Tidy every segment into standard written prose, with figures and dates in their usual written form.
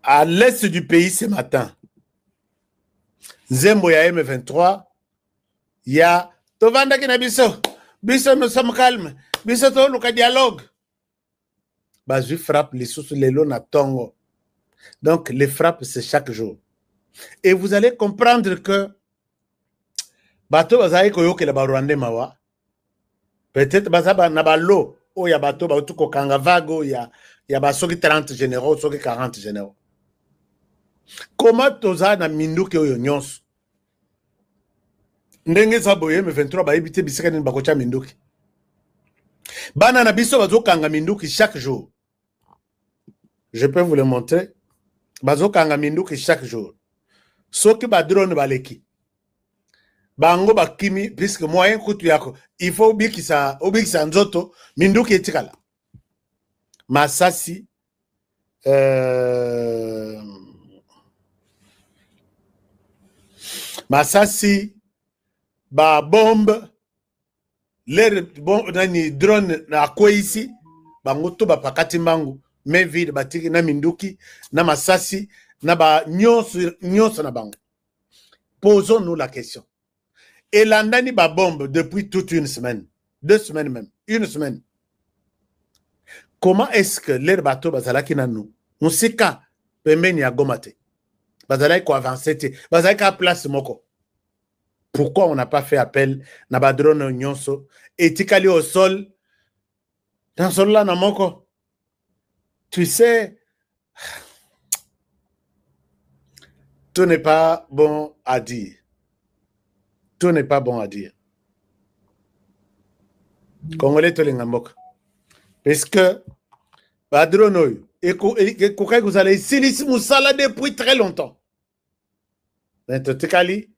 À l'est du pays ce matin, Zembo ya M23, il y a Tovanda Kinabiso, Biso, nous sommes calmes, Biso, le dialogue. Je frappe les sous les lots à Tongo. Donc, les frappes, c'est chaque jour. Et vous allez comprendre que Bato Bazaï Koyoke la Barwande Mawa, peut-être Bazaba Nabalo, ou ya Bato Batuko Kangavago, il y a Basoki 30 généraux, Soki 40 généraux. Comment Toza na Minduke Oyo Nyons? Ndenge Zaboye, me 23, ba ebite bisika ni bakocha Minduki. Bana na biso bazo kanga Minduki chaque jour. Je peux vous le montrer. Bazo kanga Minduki chaque jour. Soki ba drone baleki. Bango bakimi, puisque moyen kutu yako, il faut ubikisa nzoto, Minduki etikala. Masasi, Masasi, ba bombe, l'air bon, nani drone na kwe ici, bango to ba pakati mbangu, mais vide batiki na Minduki, na Masasi, na ba nyonso na bango. Posons-nous la question. Et l'andani ba bombe depuis toute une semaine, 2 semaines même, 1 semaine. Comment est-ce que l'air bateau bazalaki na nous? On sait qu'à pembeni ya gomate. Bazalaki ko avancer te. Bazalaki à place moko. Pourquoi on n'a pas fait appel na ba drone nyonso et tikali au sol dans sol là na moko? Tu sais, tout n'est pas bon à dire. Tout n'est pas bon à dire. Congolais to lingamboka. Parce que ba drone oyo et que vous allez silisi musala depuis très longtemps. Mais tikali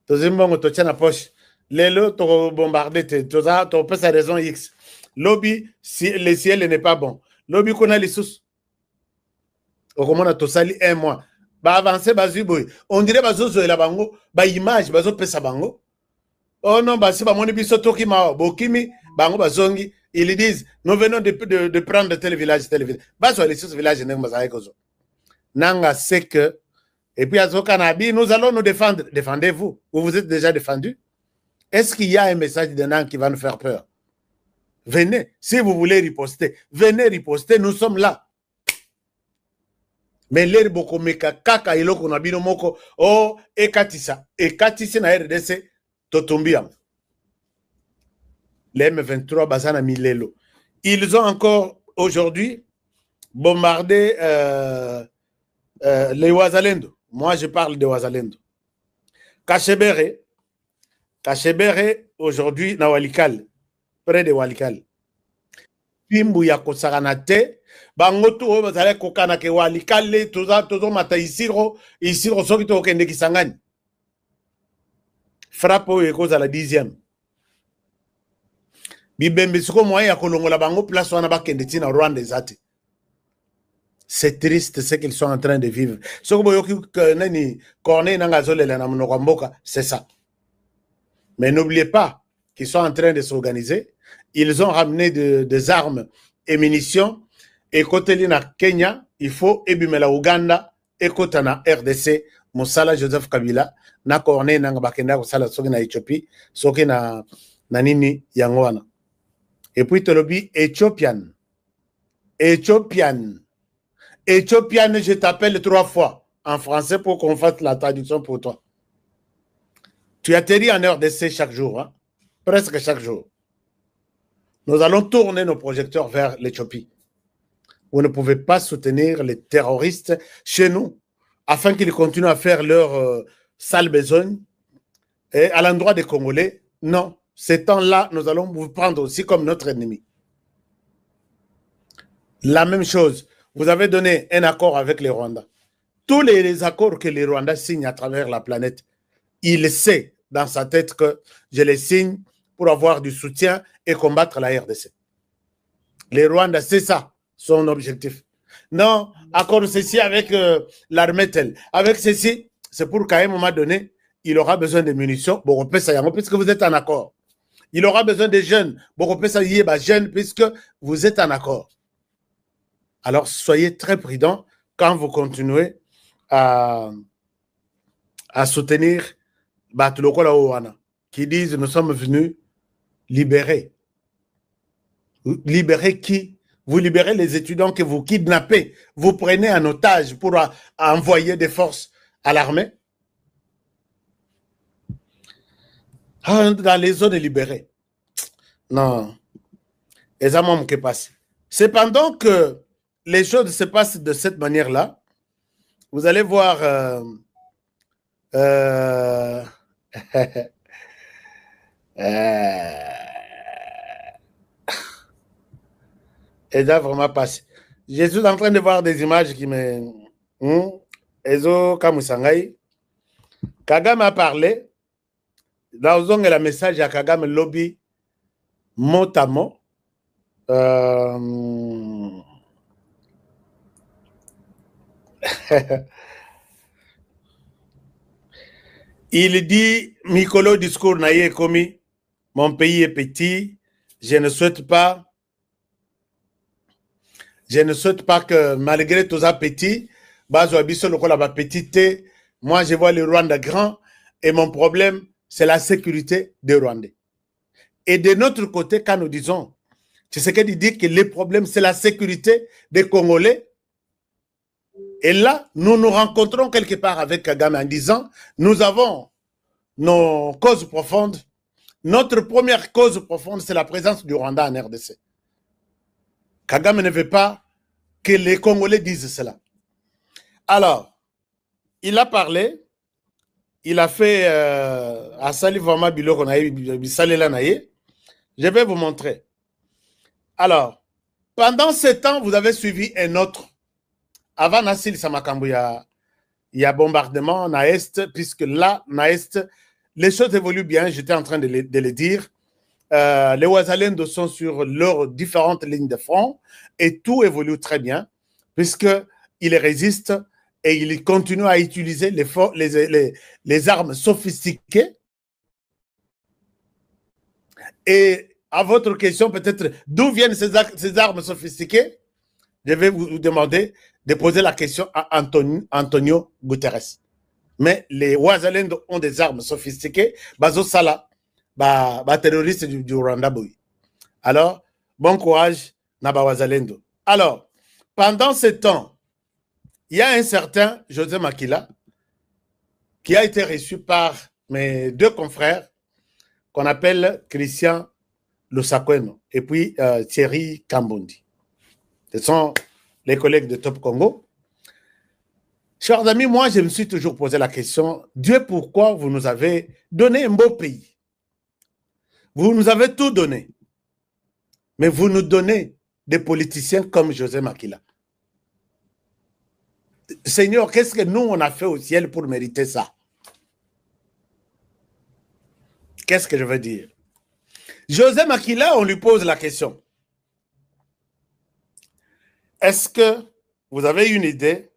tozimbongo to tient na poche. Lelo to bombarder te to peut sa raison X. Lobby si le ciel n'est pas bon. Lobby qu'on a les sous. Au comment on a to sali 1 mois. Ba avancer bazuboy. On dirait bazozo la bango, ba image bazo pesa bango. Oh non, bah si ba moni biso toki ma bokimi bango bazongi, ils disent nous venons de prendre tel village tel village. Ba so les sous villages ne mazaï kozo. Nanga c'est que et puis à Zokanabi, nous allons nous défendre. Défendez-vous. Vous vous êtes déjà défendu. Est-ce qu'il y a un message de Nang qui va nous faire peur? Venez. Si vous voulez riposter, venez riposter. Nous sommes là. Mais l'air boko meka kaka iloko na bino moko oh ekatisa na RDC totumbiam. Les M23 bazana milelo. Ils ont encore aujourd'hui bombardé les Ouazalendo. Moi, je parle de Ouazalendo. Kachebere, aujourd'hui, na Walikal, près de Walikal. Pimbu ya kosaganate, bangotu o bazale kokana ke Walikal, tozo mata isiro soki to kende kisangani. Frappe o ekoza la 10e. Bibembe siko moyen ya kolongola bango place wana bakende tina Rwanda ezate. C'est triste ce qu'ils sont en train de vivre. C'est ça. Mais n'oubliez pas qu'ils sont en train de s'organiser. Ils ont ramené des armes et munitions. Et côté na Kenya, il faut ebimela Uganda et côté na RDC, Moussala Joseph Kabila, na Corne na Bakenda Moussala soki na Éthiopie, soki na nini yangwana. Et puis Tolobi Ethiopian. Éthiopienne, je t'appelle 3 fois en français pour qu'on fasse la traduction pour toi. Tu atterris en RDC chaque jour, hein? Presque chaque jour. Nous allons tourner nos projecteurs vers l'Éthiopie. Vous ne pouvez pas soutenir les terroristes chez nous afin qu'ils continuent à faire leur sale besogne et à l'endroit des Congolais. Non, ces temps-là, nous allons vous prendre aussi comme notre ennemi. La même chose. Vous avez donné un accord avec les Rwandais. Tous les accords que les Rwandais signent à travers la planète, il sait dans sa tête que je les signe pour avoir du soutien et combattre la RDC. Les Rwandais, c'est ça, son objectif. Non, accord ceci avec l'armée telle. Avec ceci, c'est pour qu'à un moment donné, il aura besoin de munitions, puisque vous êtes en accord. Il aura besoin de jeunes, jeunes, puisque vous êtes en accord. Alors, soyez très prudents quand vous continuez à soutenir Batulokola Owana, qui disent nous sommes venus libérer. Libérer qui? Vous libérez les étudiants que vous kidnappez, vous prenez en otage pour envoyer des forces à l'armée. Dans les zones libérées. Non. Les amants qui passent. Cependant que les choses se passent de cette manière-là, vous allez voir et ça vraiment passé. Je suis en train de voir des images qui me... Ezo Kamusangai. Kagame a parlé. Dans un message à Kagame lobby mot à mot. Il dit Mikolo discours naïe commis. Mon pays est petit. Je ne souhaite pas que malgré tous les petits, moi je vois le Rwanda grand et mon problème c'est la sécurité des Rwandais. Et de notre côté, quand nous disons, Tshisekedi dit que le problème c'est la sécurité des Congolais, et là nous nous rencontrons quelque part avec Kagame en disant nous avons nos causes profondes. Notre première cause profonde c'est la présence du Rwanda en RDC. Kagame ne veut pas que les Congolais disent cela. Alors, il a parlé, il a fait à Salivama Biloko Naye. Je vais vous montrer. Alors, pendant ce temps, vous avez suivi un autre. Avant Nassil Samakambu, il y a bombardement à Est, puisque là, à Est, les choses évoluent bien, j'étais en train de le dire. Les Ouazalendo sont sur leurs différentes lignes de front et tout évolue très bien puisqu'ils résistent et ils continuent à utiliser les armes sophistiquées. Et à votre question, peut-être, d'où viennent ces armes sophistiquées? Je vais vous demander de poser la question à Antonio Guterres. Mais les Ouazalendo ont des armes sophistiquées. Bazo Sala, terroriste du Rwanda. Alors, bon courage, Naba Wazalendo. Alors, pendant ce temps, il y a un certain José Makila qui a été reçu par mes deux confrères qu'on appelle Christian Lusakweno et puis Thierry Kambondi. Ce sont les collègues de Top Congo. Chers amis, moi, je me suis toujours posé la question, Dieu, pourquoi vous nous avez donné un beau pays? Vous nous avez tout donné. Mais vous nous donnez des politiciens comme José Makila. Seigneur, qu'est-ce que nous, on a fait au ciel pour mériter ça? Qu'est-ce que je veux dire? José Makila, on lui pose la question. Est-ce que vous avez une idée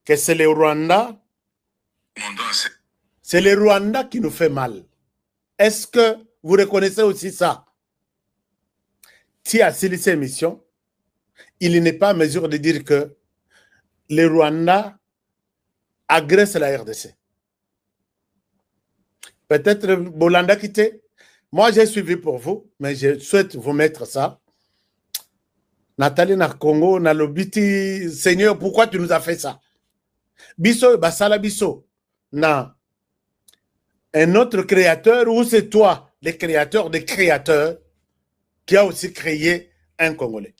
que c'est le Rwanda? C'est le Rwanda qui nous fait mal. Est-ce que vous reconnaissez aussi ça? Si à cette émission, il n'est pas en mesure de dire que le Rwanda agresse la RDC. Peut-être Bolanda quitté. Moi, j'ai suivi pour vous, mais je souhaite vous mettre ça. Nathalie na Congo, na lobiti, Seigneur, pourquoi tu nous as fait ça? Bisso, basala bisso. Na un autre créateur, ou c'est toi, le créateur des créateurs, qui a aussi créé un Congolais.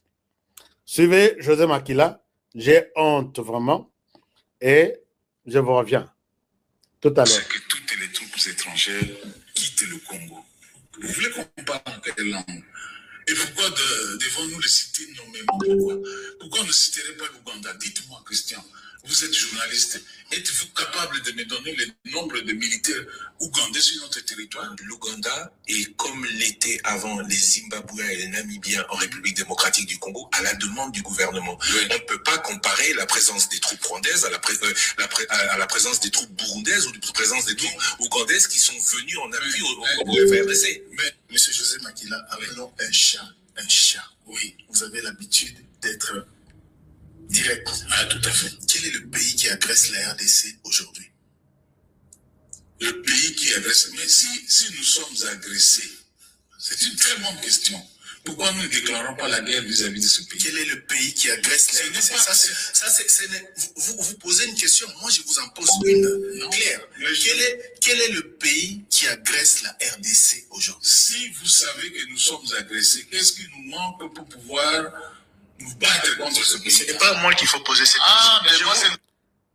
Suivez José Makila, j'ai honte vraiment, et je vous reviens tout à l'heure. C'est que toutes les troupes étrangères quittent le Congo. Vous voulez qu'on parle en quelle langue? Et pourquoi devons-nous le citer nommément? Pourquoi on ne citerait pas l'Ouganda? Dites-moi, Christian, vous êtes journaliste. Êtes-vous capable de me donner le nombre de militaires ougandais sur notre territoire? L'Ouganda est comme l'était avant les Zimbabwéens et les Namibiens en République démocratique du Congo à la demande du gouvernement. Oui. On ne peut pas comparer la présence des troupes rwandaises à la présence des troupes burundaises ou la présence des troupes ougandaises qui sont venues en appui au FRDC. Mais, M. José Makila, appelons un chat un chat. Oui, vous avez l'habitude d'être direct. Ah, tout à fait. Quel est le pays qui agresse la RDC aujourd'hui? Le pays qui agresse, mais si nous sommes agressés, c'est une très bonne question. Pourquoi nous ne déclarons pas la guerre vis-à-vis de ce pays? Quel est le pays qui agresse la RDC? Vous posez une question, moi je vous en pose une claire. Quel est le pays qui agresse la RDC aujourd'hui? Si vous savez que nous sommes agressés, qu'est-ce qui nous manque pour pouvoir nous battre contre ce pays? Ce n'est pas à moi qu'il faut poser cette question.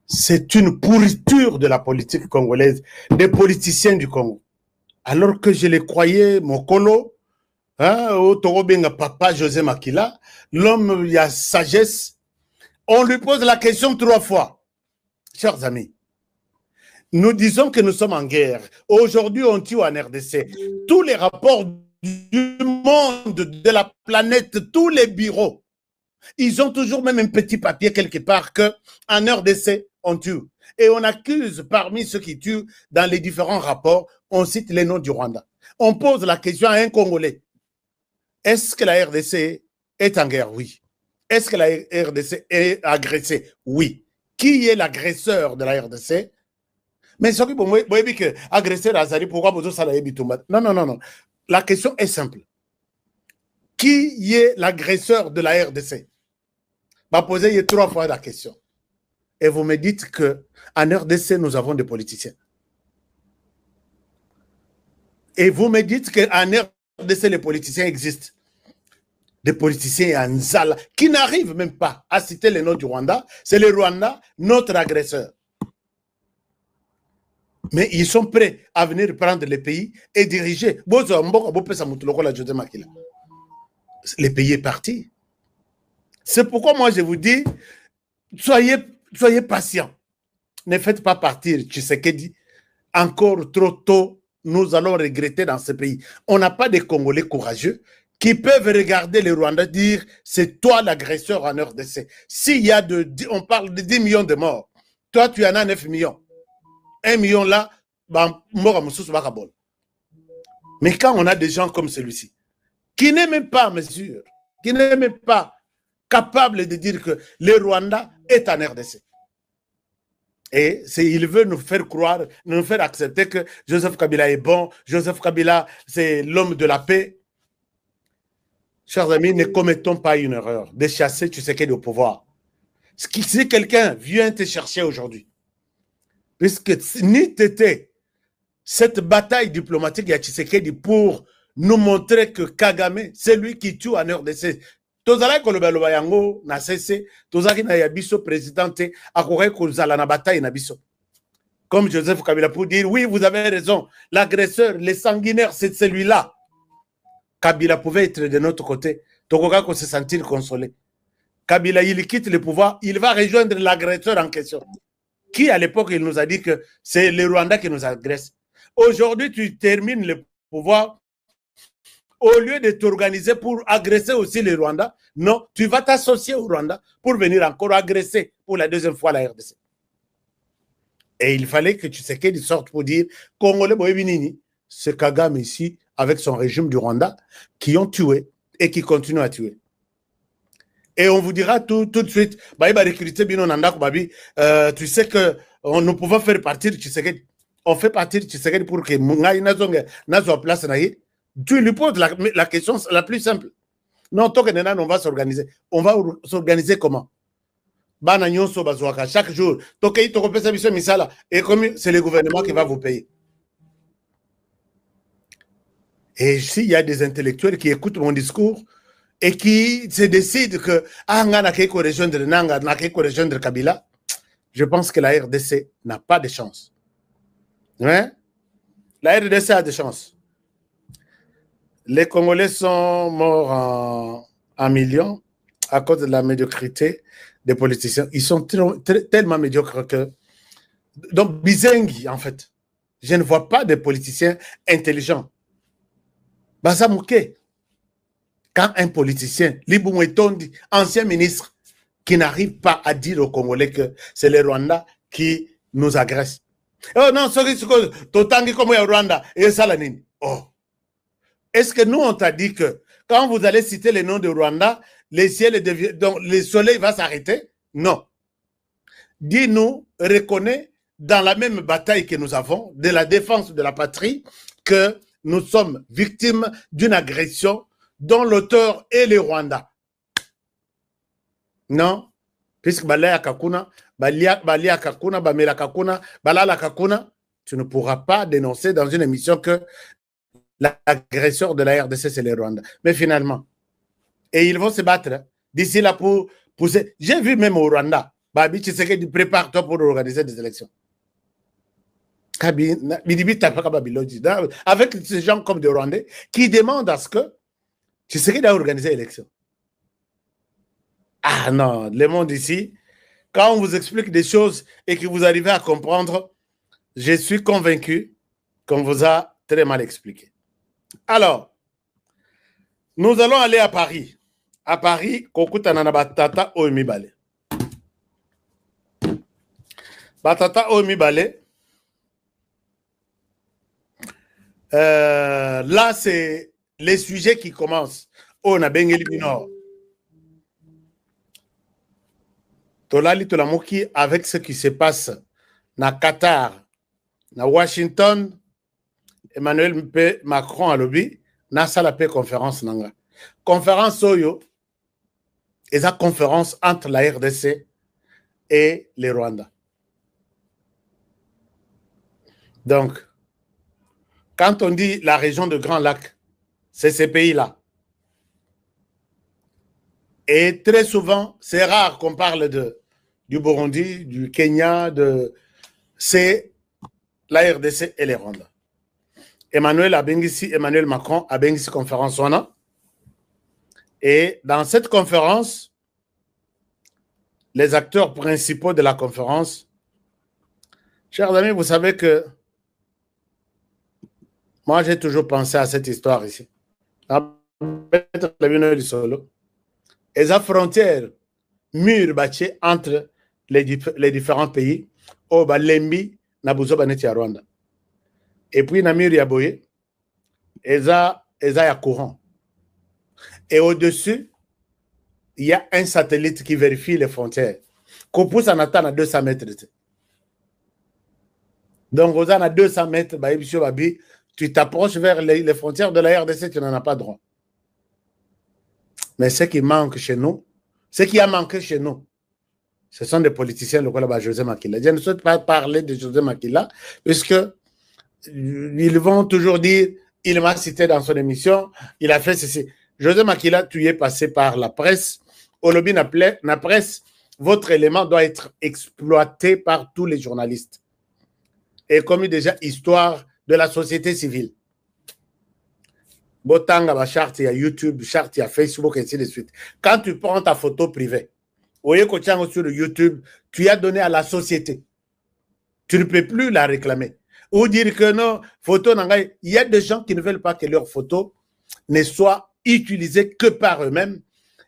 C'est une pourriture de la politique congolaise, des politiciens du Congo. Alors que je les croyais, mon colo, au Torobenga papa José Makila, l'homme, il y a sagesse. On lui pose la question 3 fois. Chers amis, nous disons que nous sommes en guerre. Aujourd'hui, on tue en RDC. Tous les rapports du monde, de la planète, tous les bureaux, ils ont toujours même un petit papier quelque part que en RDC, on tue. Et on accuse parmi ceux qui tuent dans les différents rapports, on cite les noms du Rwanda. On pose la question à un Congolais. Est-ce que la RDC est en guerre? Oui. Est-ce que la RDC est agressée? Oui. Qui est l'agresseur de la RDC? Mais ce qui vous que agresseur Azali, pourquoi vous avez non, non, non, non. La question est simple. Qui est l'agresseur de la RDC? Je poser 3 fois la question. Et vous me dites qu'en RDC, nous avons des politiciens. Et vous me dites qu'en RDC, les politiciens existent. Des politiciens en Zala qui n'arrivent même pas à citer le nom du Rwanda. C'est le Rwanda, notre agresseur. Mais ils sont prêts à venir prendre le pays et diriger. Le pays est parti. C'est pourquoi moi je vous dis, soyez patients. Ne faites pas partir Tshisekedi. Encore trop tôt, nous allons regretter dans ce pays. On n'a pas de Congolais courageux qui peuvent regarder les Rwandais dire c'est toi l'agresseur en RDC. S'il y a on parle de 10 millions de morts, toi tu en as 9 millions. 1 million là, mais quand on a des gens comme celui-ci, qui n'est même pas à mesure, qui n'est même pas capable de dire que le Rwanda est en RDC. Et il veut nous faire croire, nous faire accepter que Joseph Kabila est bon, Joseph Kabila c'est l'homme de la paix. Chers amis, ne commettons pas une erreur de chasser Tshisekedi au pouvoir. Si quelqu'un vient te chercher aujourd'hui, puisque ni t'étais cette bataille diplomatique de Tshisekedi pour nous montrer que Kagame, c'est lui qui tue en RDC. Tozala kolobaloba yango na cessé, tozaki na yabiso présidente akore kozala na bataille na biso. Comme Joseph Kabila pour dire oui, vous avez raison, l'agresseur, le sanguinaire, c'est celui-là. Kabila pouvait être de notre côté. Tokoka qu'on se sentir consolé. Kabila, il quitte le pouvoir, il va rejoindre l'agresseur en question. Qui à l'époque, il nous a dit que c'est le Rwanda qui nous agresse. Aujourd'hui, tu termines le pouvoir. Au lieu de t'organiser pour agresser aussi le Rwanda, non, tu vas t'associer au Rwanda pour venir encore agresser pour la 2e fois la RDC. Et il fallait que Tshisekedi sorte pour dire Congolais Boyebinini, c'est Kagame ici, avec son régime du Rwanda, qui ont tué et qui continuent à tuer. Et on vous dira tout de suite, tu sais que nous pouvons faire partir Tshisekedi. On fait partir Tshisekedi pour que Mungai Nazo place naïe. Tu lui poses la question la plus simple. Non, tant que on va s'organiser. On va s'organiser comment? Chaque jour, et comme c'est le gouvernement qui va vous payer. Et s'il y a des intellectuels qui écoutent mon discours et qui se décident que rejoindre Kabila, je pense que la RDC n'a pas de chance. Hein? La RDC a des chances. Les Congolais sont morts en millions à cause de la médiocrité des politiciens. Ils sont tellement médiocres que... Donc, Bizengi, en fait. Je ne vois pas de politiciens intelligents. Baza Mouké, quand un politicien, Libou Mwetondi, ancien ministre, qui n'arrive pas à dire aux Congolais que c'est le Rwanda qui nous agresse. Oh non, c'est Totangi comme le Rwanda, et ça la nini. Oh. Est-ce que nous, on t'a dit que quand vous allez citer le nom de Rwanda, le ciel donc le soleil va s'arrêter? Non. Dis-nous, reconnais dans la même bataille que nous avons de la défense de la patrie que nous sommes victimes d'une agression dont l'auteur est le Rwanda. Non. Puisque Balaya Kakuna, Balia Kakuna, Bamela Kakuna, Balala Kakuna, tu ne pourras pas dénoncer dans une émission que l'agresseur de la RDC, c'est le Rwanda. Mais finalement, et ils vont se battre d'ici là pour pousser. J'ai vu même au Rwanda, Babi Tshisekedi, prépare-toi pour organiser des élections. Avec ces gens comme des Rwandais qui demandent à ce que Tshisekedi a organisé l'élection. Ah non, le monde ici, quand on vous explique des choses et que vous arrivez à comprendre, je suis convaincu qu'on vous a très mal expliqué. Alors, nous allons aller à Paris. À Paris, Kokutana Batata Oemibale. Batata Oemibale. Là, c'est les sujets qui commencent. On a Bengeli Minor. Tolali Tolamoki, avec ce qui se passe na Qatar, na Washington, Emmanuel Macron a lobby, na sala paix conférence nanga. Conférence Oyo, et la conférence entre la RDC et le Rwanda. Donc, quand on dit la région de Grand Lac, c'est ces pays-là. Et très souvent, c'est rare qu'on parle du Burundi, du Kenya, c'est la RDC et les Rwanda. Emmanuel Macron a béni cette conférence. Et dans cette conférence, les acteurs principaux de la conférence, chers amis, vous savez que moi, j'ai toujours pensé à cette histoire ici. Et la frontière mur bâti entre les différents pays, au Balembi, Nabuzo Baneti à Rwanda. Et puis, Namur Yaboye, Eza ya courant. Et au-dessus, il y a un satellite qui vérifie les frontières. Qu'on pousse en attendant à 200 mètres. Donc, aux à 200 mètres, tu t'approches vers les frontières de la RDC, tu n'en as pas droit. Mais ce qui manque chez nous, ce qui a manqué chez nous, ce sont des politiciens, le cas José Makila. Je ne souhaite pas parler de José Makila, puisque ils vont toujours dire, il m'a cité dans son émission, il a fait ceci. José Makila, tu es passé par la presse. Au lobby la presse, votre élément doit être exploité par tous les journalistes. Et comme déjà, histoire de la société civile. Botanga, charte, il y a YouTube, charte, il y a Facebook, et ainsi de suite. Quand tu prends ta photo privée, sur YouTube, tu as donné à la société. Tu ne peux plus la réclamer. Ou dire que non, photo, il y a des gens qui ne veulent pas que leur photo ne soit utilisée que par eux-mêmes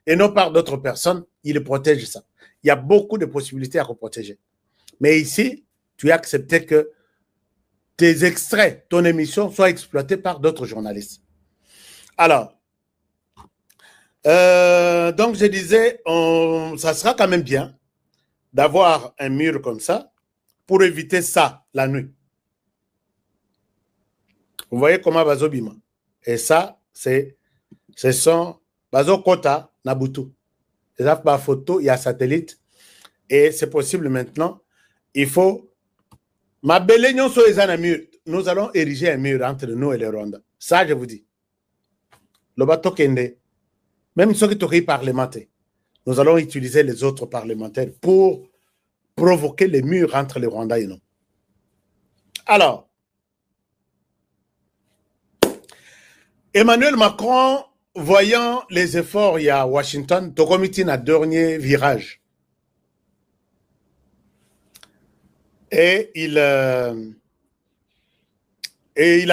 et non par d'autres personnes. Ils protègent ça. Il y a beaucoup de possibilités à protéger. Mais ici, tu as accepté que tes extraits, ton émission, soient exploités par d'autres journalistes. Alors, donc je disais, ça sera quand même bien d'avoir un mur comme ça pour éviter ça la nuit. Vous voyez comment Bazo Bima. Et ça, ce sont Bazo Kota, Nabutu. Il y a pas photo, il y a satellite. Et c'est possible maintenant. Il faut. Ma belle union sur les mur. Nous allons ériger un mur entre nous et le Rwanda. Ça, je vous dis. Le bateau Kende. Même ceux qui sont parlementaires. Nous allons utiliser les autres parlementaires pour provoquer les murs entre les Rwandais et nous. Alors, Emmanuel Macron, voyant les efforts il y a à Washington, tu commis un dernier virage. Et il a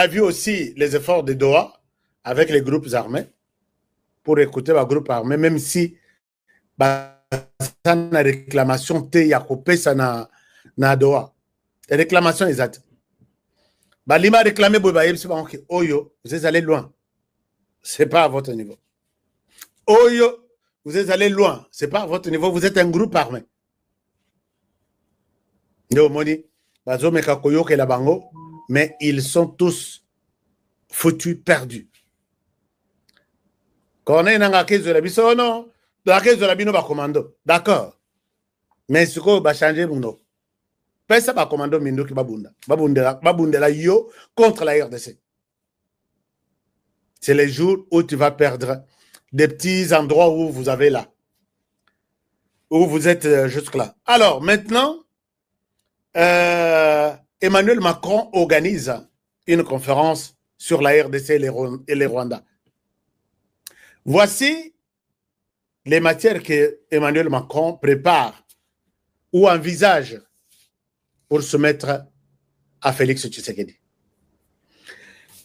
vu aussi les efforts de Doha avec les groupes armés pour écouter les groupes armés, même si ça na réclamation te ya kopesa na Doha. Les réclamations exactes. Balima réclamé Oyo, vous êtes allé loin. C'est pas à votre niveau. Oyo, vous êtes allé loin. C'est pas à votre niveau. Vous êtes un groupe armé. Mais ils sont tous foutus, perdus. Quand on est dans la caisse de la biso, non, dans la caisse de la bino, va commando. D'accord. Mais ce qu'on va changer, non. Personne va commando mindo qui va bunda yo contre la RDC. C'est les jours où tu vas perdre des petits endroits où vous avez là. Où vous êtes jusque-là. Alors, maintenant, Emmanuel Macron organise une conférence sur la RDC et les Rwandais. Voici les matières que Emmanuel Macron prépare ou envisage pour se mettre à Félix Tshisekedi.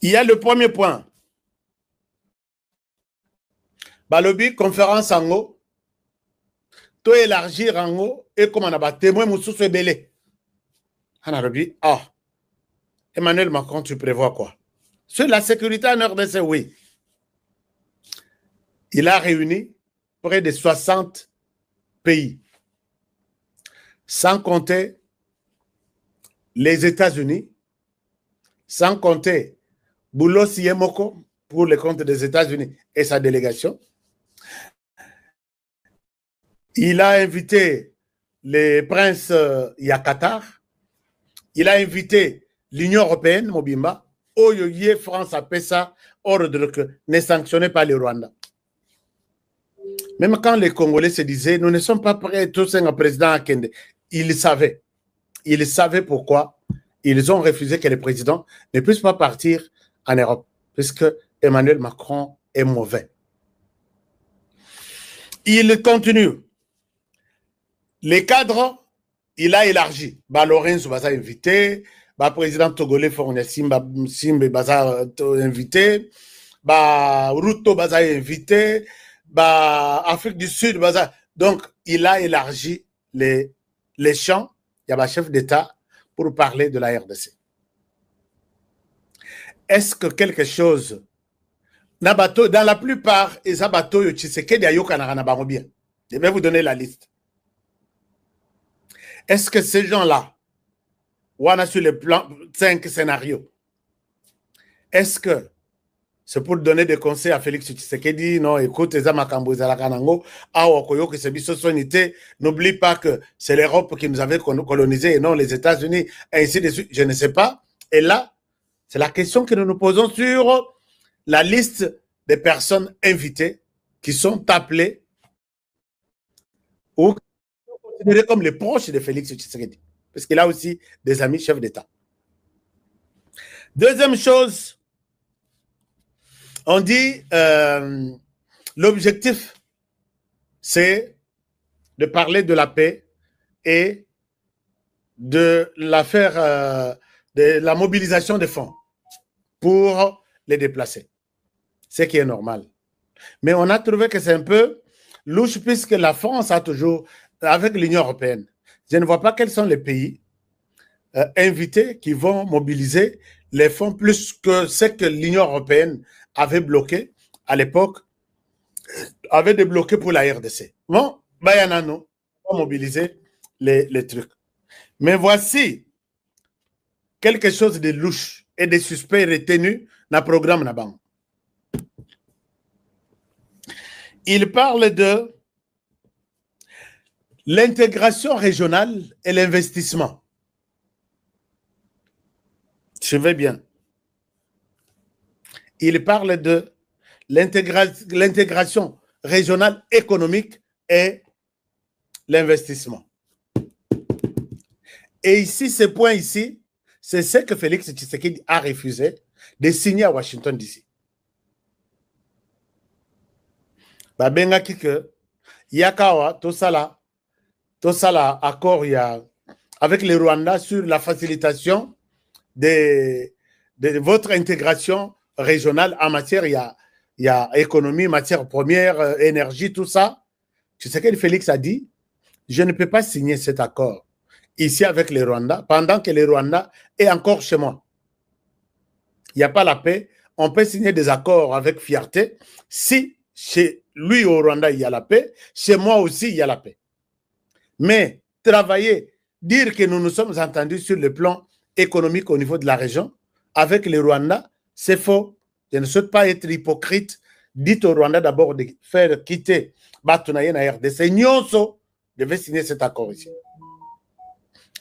Il y a le premier point. Balobi, conférence en haut, to élargir en haut, et comme on a témoin moussou belé. Anarobi, Emmanuel Macron, tu prévois quoi? Sur la sécurité en RDC, oui. Il a réuni près de 60 pays, sans compter les États-Unis, sans compter Boulos Yemoko pour le compte des États-Unis et sa délégation. Il a invité les princes Yakatar. Il a invité l'Union européenne, Mobimba. Oyoye, France a fait ça, ordre que ne sanctionnez pas le Rwanda. Même quand les Congolais se disaient, nous ne sommes pas prêts tous un président à Kende, ils savaient. Ils savaient pourquoi ils ont refusé que le président ne puisse pas partir en Europe, puisque Emmanuel Macron est mauvais. Il continue. Les cadres, il a élargi. Lorenzo va invité, président togolais Fournier Simba va invité, Ruto va invité, Afrique du Sud va. Donc, il a élargi les champs. Il y a un chef d'État pour parler de la RDC. Est-ce que quelque chose dans la plupart, les abato yo Tshisekedi ayokana na bango bien. Je vais vous donner la liste. Est-ce que ces gens-là, on a sur le plan 5 scénarios, est-ce que c'est pour donner des conseils à Félix Tshisekedi? Non, écoute, n'oublie pas que c'est l'Europe qui nous avait colonisé et non les États-Unis, ainsi de suite. Je ne sais pas. Et là, c'est la question que nous nous posons sur la liste des personnes invitées qui sont appelées ou considérées comme les proches de Félix Tshisekedi. Parce qu'il a aussi des amis chefs d'État. Deuxième chose, on dit l'objectif, c'est de parler de la paix et de la mobilisation des fonds pour les déplacer. Ce qui est normal. Mais on a trouvé que c'est un peu louche puisque la France a toujours, avec l'Union européenne, je ne vois pas quels sont les pays invités qui vont mobiliser les fonds plus que ce que l'Union européenne avait bloqué à l'époque, avait débloqué pour la RDC. Bon, Bayanano va mobiliser les trucs. Mais voici quelque chose de louche et de suspect retenu dans le programme Naban. Il parle de l'intégration régionale et l'investissement. Je vais bien. Il parle de l'intégration régionale économique et l'investissement. Et ici, ce point ici, c'est ce que Félix Tshisekedi a refusé de signer à Washington DC. Babenga kike yakawa tosala accord avec le Rwanda sur la facilitation de votre intégration régionale en matière, il y a économie, matière première, énergie, tout ça. Tu sais que Félix a dit, je ne peux pas signer cet accord ici avec les Rwandais pendant que les Rwandais est encore chez moi. Il n'y a pas la paix. On peut signer des accords avec fierté si chez lui au Rwanda il y a la paix, chez moi aussi il y a la paix. Mais travailler dire que nous nous sommes entendus sur le plan économique au niveau de la région avec le Rwanda, c'est faux. Je ne souhaite pas être hypocrite. Dites au Rwanda d'abord de faire quitter Batunaye na RDC. Nyonso devait signer cet accord ici.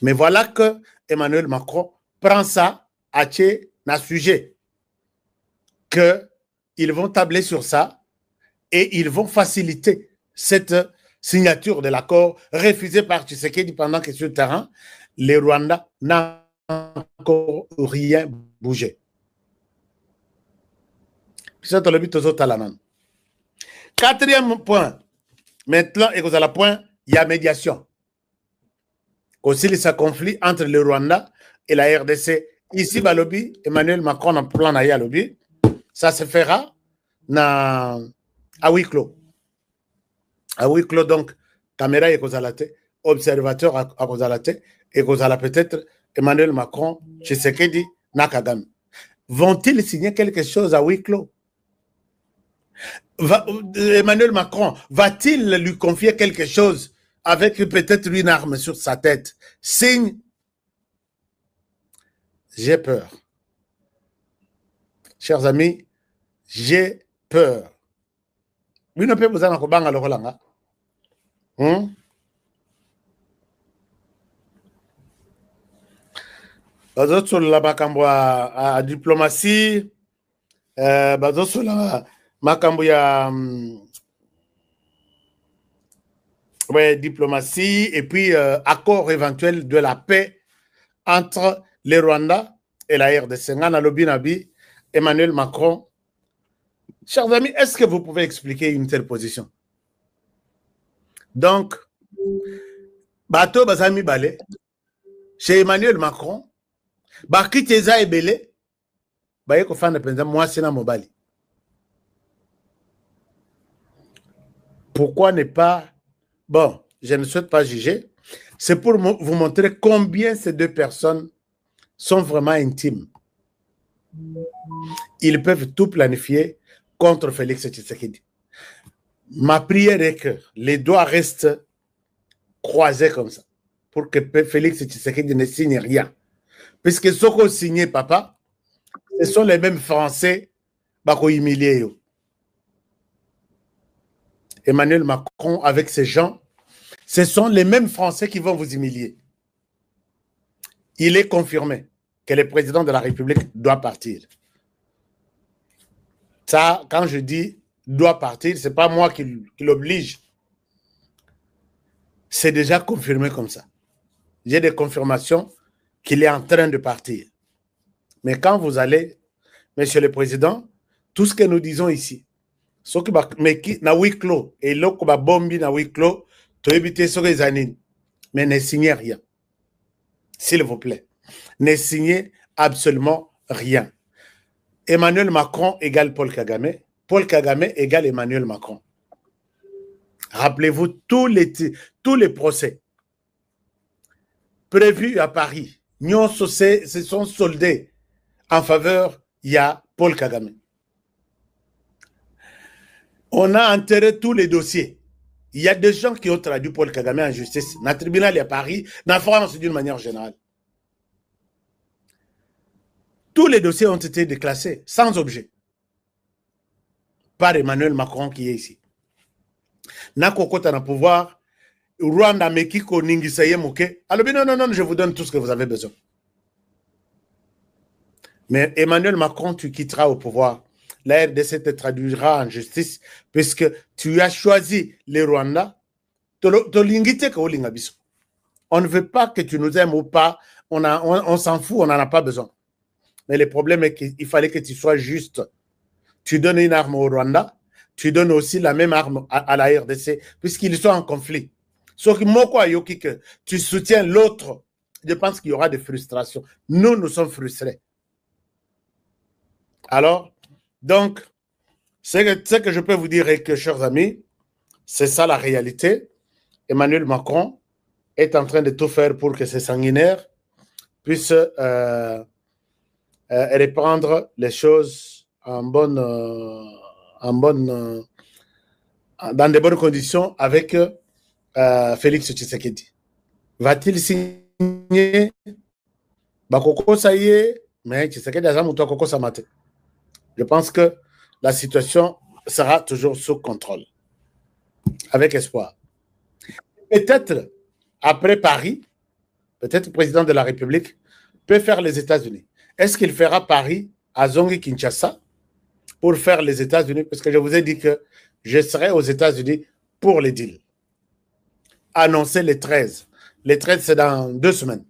Mais voilà que Emmanuel Macron prend ça à un sujet. Qu'ils vont tabler sur ça et ils vont faciliter cette signature de l'accord refusé par Tshisekedi pendant que sur le terrain, les Rwandais n'ont encore rien bougé. Quatrième point, maintenant, et vous avez le point, il y a médiation. Aussi, ce conflit entre le Rwanda et la RDC. Ici, Balobi, Emmanuel Macron en plan à lobby, ça se fera à huis clos. À huis clos, donc, caméra et Kozalate, observateur à Kozalate, et Kozala peut-être Emmanuel Macron, Tshisekedi, Nakagame. Vont-ils signer quelque chose à huis clos? Emmanuel Macron, va-t-il lui confier quelque chose avec peut-être une arme sur sa tête? Signe. J'ai peur. Chers amis, j'ai peur. Oui, ne peut vous en dire le Rolanga. Bazo sur la makambo à diplomatie, bazo sur la makambo ya diplomatie et puis accord éventuel de la paix entre les Rwandais et la RDC. Ngana lobi nabi Emmanuel Macron. Chers amis, est-ce que vous pouvez expliquer une telle position? Donc, bateau bazami balé chez Emmanuel Macron. Bakiteza ebele baye ko fana penza mwasi na mobali. Pourquoi ne pas... Bon, je ne souhaite pas juger. C'est pour vous montrer combien ces deux personnes sont vraiment intimes. Ils peuvent tout planifier contre Félix Tshisekedi. Ma prière est que les doigts restent croisés comme ça pour que Félix Tshisekedi ne signe rien. Puisque ceux qui ont signé, papa, ce sont les mêmes Français qui ont humilié. Emmanuel Macron, avec ces gens, ce sont les mêmes Français qui vont vous humilier. Il est confirmé que le président de la République doit partir. Ça, quand je dis doit partir, ce n'est pas moi qui l'oblige. C'est déjà confirmé comme ça. J'ai des confirmations qu'il est en train de partir. Mais quand vous allez, Monsieur le Président, tout ce que nous disons ici, ce qui na huis clos et l'autre qui bombi na huis clos, tu éviter ce que années, mais ne signez rien, s'il vous plaît. Ne signez absolument rien. Emmanuel Macron égale Paul Kagame. Paul Kagame égale Emmanuel Macron. Rappelez-vous tous les procès prévus à Paris. Nyonso se sont soldés en faveur de Paul Kagame. On a enterré tous les dossiers. Il y a des gens qui ont traduit Paul Kagame en justice. Dans le tribunal à Paris, dans France d'une manière générale. Tous les dossiers ont été déclassés sans objet par Emmanuel Macron qui est ici. Nakokota na pouvoir, Rwanda Mekiko Ningisaye Moke. Alors non, je vous donne tout ce que vous avez besoin. Mais Emmanuel Macron, tu quitteras au pouvoir. La RDC te traduira en justice puisque tu as choisi les Rwandais. On ne veut pas que tu nous aimes ou pas. On s'en fout, on n'en a pas besoin. Mais le problème est qu'il fallait que tu sois juste. Tu donnes une arme au Rwanda, tu donnes aussi la même arme à la RDC, puisqu'ils sont en conflit. Sauf que tu soutiens l'autre, je pense qu'il y aura des frustrations. Nous sommes frustrés. Alors, donc, ce que je peux vous dire est que, chers amis, c'est ça la réalité. Emmanuel Macron est en train de tout faire pour que ces sanguinaires puissent reprendre les choses dans de bonnes conditions avec Félix Tshisekedi. Va-t-il signer signé, Bakoko ça y est, mais tu sais que déjà Moutou Koko ça mate. Je pense que la situation sera toujours sous contrôle, avec espoir. Peut-être après Paris, peut-être le président de la République peut faire les États-Unis. Est-ce qu'il fera Paris à Zongi Kinshasa pour faire les États-Unis? Parce que je vous ai dit que je serai aux États-Unis pour les deals. Annoncé les 13. Les 13, c'est dans 2 semaines.